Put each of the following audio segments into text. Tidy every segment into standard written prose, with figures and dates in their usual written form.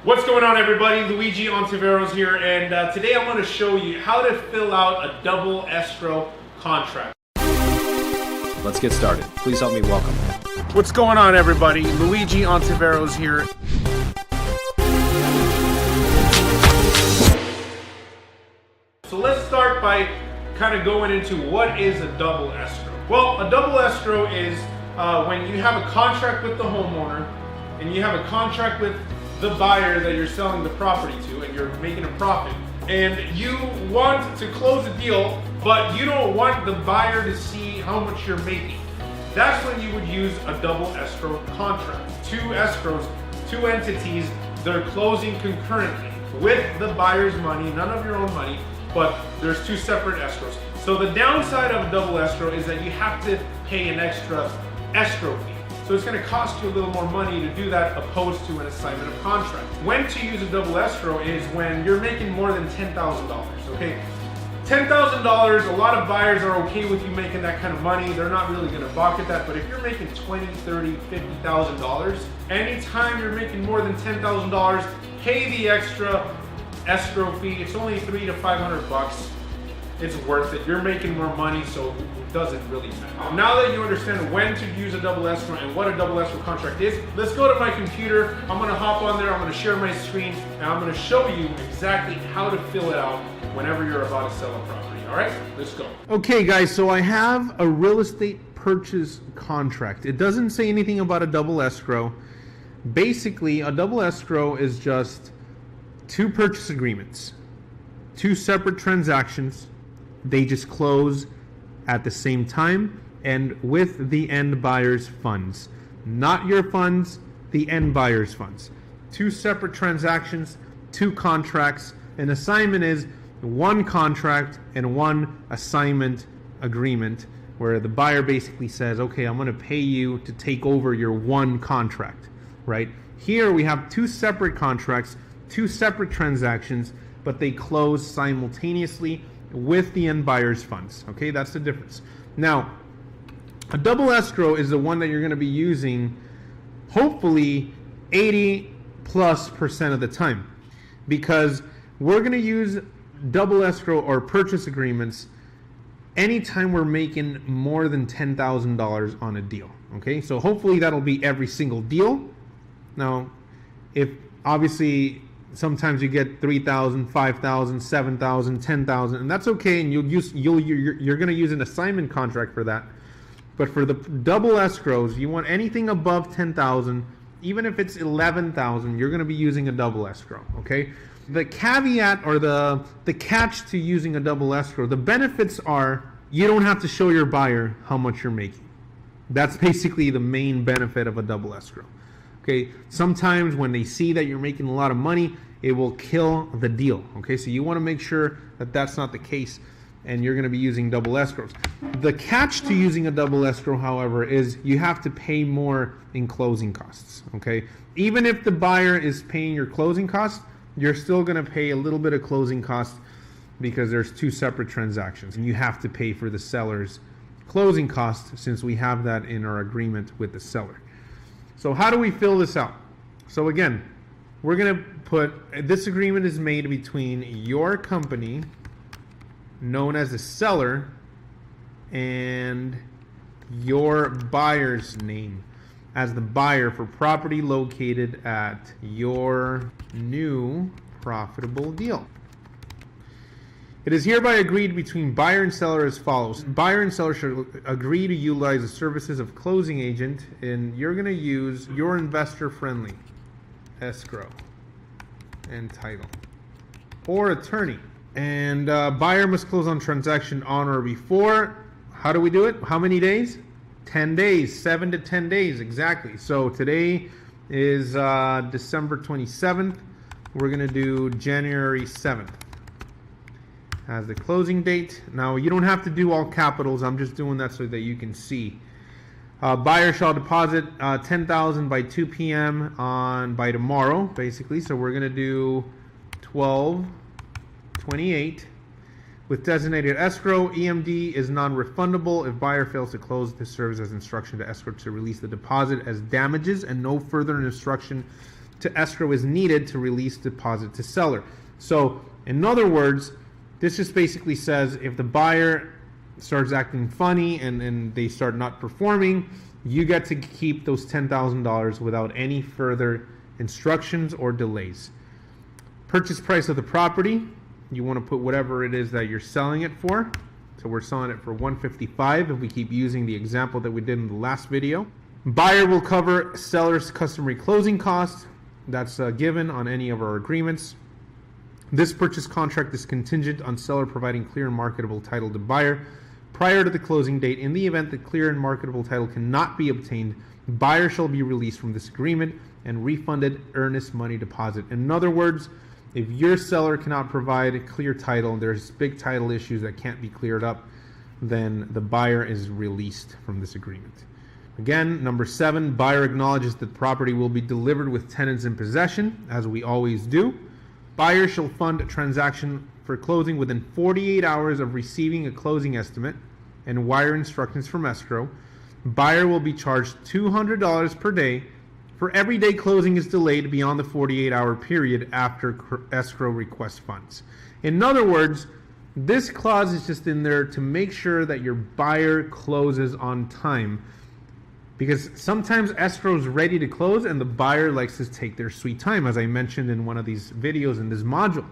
What's going on, everybody? Luigi Ontiveros here, and today I want to show you how to fill out a double escrow contract. Let's get started. Please help me welcome. What's going on, everybody? Luigi Ontiveros here. So let's start by kind of going into what is a double escrow. Well, a double escrow is when you have a contract with the homeowner and you have a contract with the buyer that you're selling the property to, and you're making a profit, and you want to close a deal, but you don't want the buyer to see how much you're making. That's when you would use a double escrow contract. Two escrows, two entities, they're closing concurrently with the buyer's money, none of your own money, but there's two separate escrows. So the downside of a double escrow is that you have to pay an extra escrow fee. So it's going to cost you a little more money to do that opposed to an assignment of contract. When to use a double escrow is when you're making more than $10,000, okay? $10,000, a lot of buyers are okay with you making that kind of money. They're not really going to balk at that, but if you're making $20,000, $30,000, $50,000, anytime you're making more than $10,000, pay the extra escrow fee. It's only $300 to $500. It's worth it. You're making more money, so it doesn't really matter. Now that you understand when to use a double escrow and what a double escrow contract is, let's go to my computer. I'm going to hop on there, I'm going to share my screen, and I'm going to show you exactly how to fill it out whenever you're about to sell a property. All right, let's go. Okay, guys, so I have a real estate purchase contract. It doesn't say anything about a double escrow. Basically, a double escrow is just two purchase agreements, two separate transactions. They just close at the same time and with the end buyer's funds. Not your funds, the end buyer's funds. Two separate transactions, two contracts. An assignment is one contract and one assignment agreement where the buyer basically says, okay, I'm going to pay you to take over your one contract, right? Here we have two separate contracts, two separate transactions, but they close simultaneously with the end buyer's funds. Okay, that's the difference. Now, a double escrow is the one that you're going to be using hopefully 80+% of the time, because we're going to use double escrow or purchase agreements anytime we're making more than $10,000 on a deal. Okay, so hopefully that'll be every single deal. Now, if obviously sometimes you get 3,000, 5,000, 7,000, 10,000, and that's okay. And you're going to use an assignment contract for that. But for the double escrows, you want anything above 10,000, even if it's 11,000, you're going to be using a double escrow. Okay. The caveat or the catch to using a double escrow, the benefits are you don't have to show your buyer how much you're making. That's basically the main benefit of a double escrow. Okay, sometimes when they see that you're making a lot of money, it will kill the deal. Okay, so you want to make sure that that's not the case, and you're going to be using double escrows. The catch to using a double escrow, however, is you have to pay more in closing costs. Okay, even if the buyer is paying your closing costs, you're still going to pay a little bit of closing costs because there's two separate transactions, and you have to pay for the seller's closing costs since we have that in our agreement with the seller. So how do we fill this out? So again, we're going to put, this agreement is made between your company, known as the seller, and your buyer's name as the buyer for property located at your new profitable deal. It is hereby agreed between buyer and seller as follows. Buyer and seller should agree to utilize the services of closing agent, and you're going to use your investor-friendly escrow and title or attorney. And buyer must close on transaction on or before. How do we do it? How many days? 10 days, 7 to 10 days, exactly. So today is December 27th. We're going to do January 7th. As the closing date. Now, you don't have to do all capitals. I'm just doing that so that you can see. Buyer shall deposit $10,000 by 2 p.m. by tomorrow, basically. So we're going to do 12/28 with designated escrow. EMD is non-refundable. If buyer fails to close, this serves as instruction to escrow to release the deposit as damages, and no further instruction to escrow is needed to release deposit to seller. So in other words, this just basically says if the buyer starts acting funny and they start not performing, you get to keep those $10,000 without any further instructions or delays. Purchase price of the property, you want to put whatever it is that you're selling it for. So we're selling it for $155 if we keep using the example that we did in the last video. Buyer will cover seller's customary closing costs. That's given on any of our agreements. This purchase contract is contingent on seller providing clear and marketable title to buyer prior to the closing date. In the event that clear and marketable title cannot be obtained, buyer shall be released from this agreement and refunded earnest money deposit. In other words, if your seller cannot provide a clear title and there's big title issues that can't be cleared up, then the buyer is released from this agreement. Again, number 7, buyer acknowledges that property will be delivered with tenants in possession, as we always do. Buyer shall fund a transaction for closing within 48 hours of receiving a closing estimate and wire instructions from escrow. Buyer will be charged $200 per day for every day closing is delayed beyond the 48-hour period after escrow request funds. In other words, this clause is just in there to make sure that your buyer closes on time, because sometimes escrow is ready to close and the buyer likes to take their sweet time, as I mentioned in one of these videos in this module.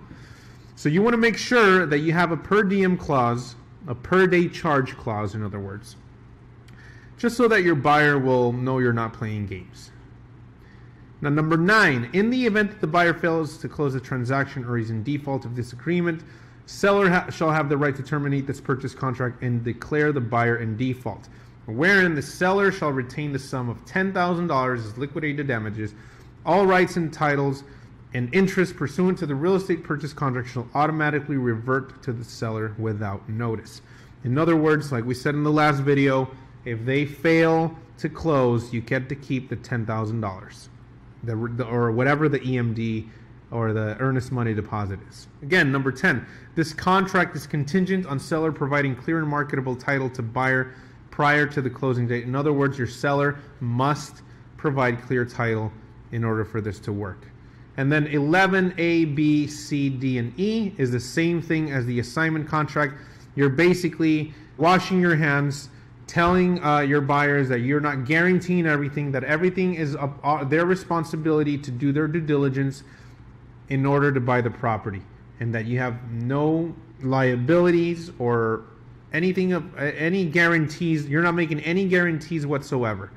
So you want to make sure that you have a per diem clause, a per day charge clause, in other words, just so that your buyer will know you're not playing games. Now, number 9, in the event that the buyer fails to close the transaction or is in default of this agreement, seller shall have the right to terminate this purchase contract and declare the buyer in default, wherein the seller shall retain the sum of $10,000 as liquidated damages. All rights and titles and interest pursuant to the real estate purchase contract shall automatically revert to the seller without notice. In other words, like we said in the last video, if they fail to close, you get to keep the $10,000. Or whatever the EMD or the earnest money deposit is. Again, number 10, this contract is contingent on seller providing clear and marketable title to buyer prior to the closing date. In other words, your seller must provide clear title in order for this to work. And then 11, A, B, C, D, and E is the same thing as the assignment contract. You're basically washing your hands, telling your buyers that you're not guaranteeing everything, that everything is their responsibility to do their due diligence in order to buy the property, and that you have no liabilities or anything of any guarantees. You're not making any guarantees whatsoever.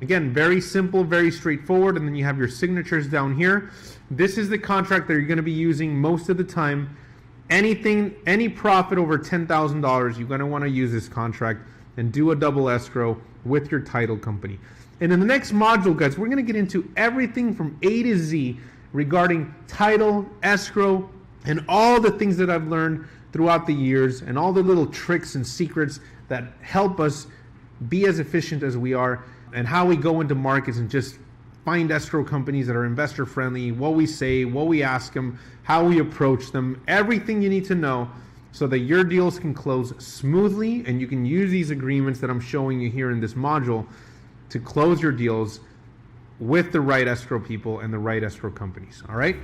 Again, very simple, very straightforward, and then you have your signatures down here. This is the contract that you're going to be using most of the time. Any profit over $10,000, you're going to want to use this contract and do a double escrow with your title company. And in the next module, guys, we're going to get into everything from A to Z regarding title, escrow, and all the things that I've learned throughout the years and all the little tricks and secrets that help us be as efficient as we are, and how we go into markets and just find escrow companies that are investor friendly, what we say, what we ask them, how we approach them, everything you need to know so that your deals can close smoothly, and you can use these agreements that I'm showing you here in this module to close your deals with the right escrow people and the right escrow companies. All right?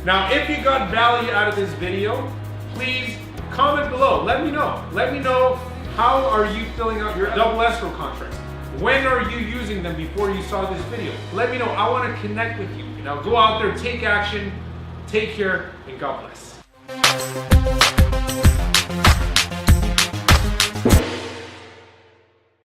Now, if you got value out of this video, please comment below. Let me know. Let me know, how are you filling out your double escrow contracts? When are you using them before you saw this video? Let me know. I want to connect with you. Now go out there, take action, take care, and God bless.